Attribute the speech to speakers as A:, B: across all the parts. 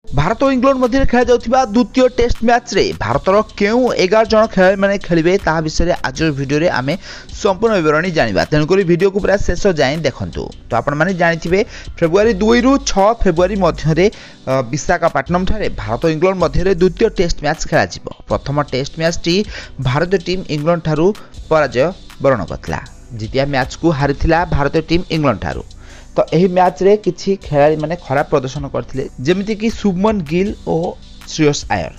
A: भारत और इंग्लैंड मध्य खेल जाउथिबा द्वितीय टेस्ट मैच रे भारतर केउ 11 जन खेलाड़ी माने खेलिबे ता विषय आज वीडियो रे आमे संपूर्ण विवरणी जानिबा। तेणुकरी वीडियो को पूरा शेष जाए देखंतु। तो आपण माने जानिथिबे फेब्रुआरी 2 रु 6 फेब्रुआरी मध्य रे विशाखापट्टनम ठारे भारत और इंग्लैंड मध्य रे द्वितीय टेस्ट मैच खेला जिवो। प्रथम टेस्ट मैच टी भारतीय टीम इंग्लैंड ठारू पराजय वरण करथिला। जितिया मैच को हारिथिला भारतीय टीम इंग्लैंड ठारू। तो यही मैच रे किछि खेलाड़ी माने खराब प्रदर्शन करथिले, जेमिति कि शुभमन गिल और श्रेयस आयर,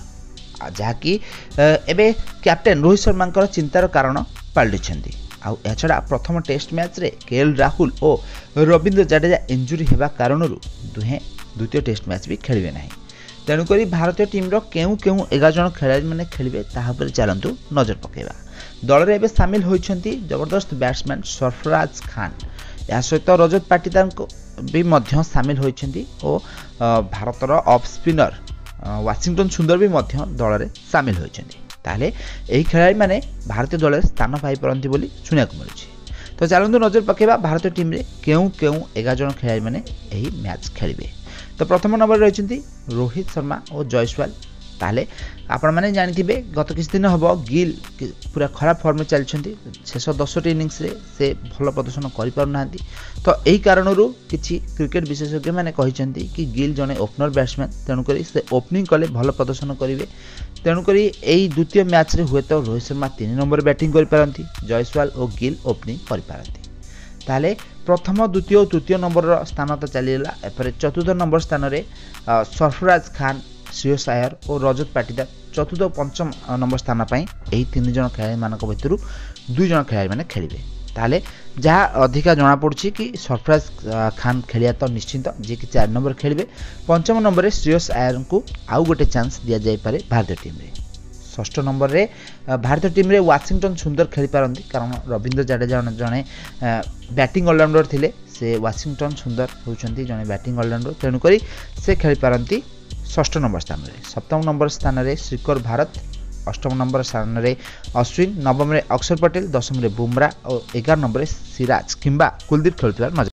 A: जहाँकि एबे कैप्टेन रोहित शर्मा चिंतार कारण पलटिछन्ती। आउ एछड़ा प्रथम टेस्ट मैच रे केएल राहुल और रविंद्र जडेजा इंजुरी हेबा कारणरू दुहे द्वितीय टेस्ट मैच भी खेलिबे नाही। तेणुकरी भारतीय टीम रो केउ 11 जन खेलाड़ी माने खेलिबे ताहा पर चलंतु नजर पकेबा। दल रे एबे शामिल होइछन्ती जबरदस्त बैट्समैन सरफराज खान, या सहित रजत पाटीदार भी मध्य सामिल होइछन्ती और भारतर ऑफ स्पिनर वाशिंगटन सुंदर भी मध्य दल रे सामिल होइछन्ती। ताले एही खेलाड़ी माने भारतीय दल रे स्थान पाई परंती बोली सुनिया को मिलुछि। तो चलंतु नजर पकेबा भारतीय टीम रे केउ 11 जन खेलाड़ी माने एही मैच खेलिबे। तो प्रथम नंबर रहिछन्ती रोहित शर्मा और जयसवाल। ताले आपण माने जानिथिबे गत किछ दिन हबो गिल पूरा खराब फॉर्म में चलछन्ती। शेष 10 इनिंग्स रे से भल प्रदर्शन करि पारु नांती। तो एही कारणरू किछि क्रिकेट विशेषज्ञ माने कहिसन्ती कि गिल जने ओपनर बैट्समैन, तेणु करी से ओपनिंग कले भल प्रदर्शन करिवे। तेणु करी एही द्वितीय मैच रे हुए तो रोहित शर्मा 3 नंबर बैटिंग करि पारंती, जयसवाल और गिल ओपनिंग करि पारंती। ताले प्रथम द्वितीय और तृतीय नंबर स्थान तो चलीला। एपरे चतुर्थ नंबर स्थान रे सरफराज खान, श्रेयस आयर और रजत पाटीदार चतुर्थ और पंचम नंबर स्थान पर यही 3 जन खेलाड़ी मानक भितर 2 जन खेलाड़ी माने खेलिबे। ताले जहाँ अधिका जना पड़ुछि कि सरफराज खान खेलिया तो निश्चिंत, जे कि 4 नंबर खेलिबे। पंचम नंबर रे श्रेयस आयर को आउ गोटे चांस दिया जाय पारे भारतीय टीम रे। षष्ठ नंबर रे भारतीय टीम रे वाशिंगटन सुंदर खेली पारंती, कारण रविंद्र जडेजा जने बैटिंग ऑलराउंडर थिले। से वाशिंगटन सुंदर होउछन्ती जने बैटिंग ऑलराउंडर, तेणु करी से खेली पारंती षष्ठ नंबर स्थान रे। सप्तम नंबर स्थान रे श्रीकर भारत, अष्टम नंबर स्थान रे अश्विन, नवम रे अक्षर पटेल, दशम रे बुमरा और 11 नंबर रे सिराज किंबा कुलदीप खेलुथिबार नजर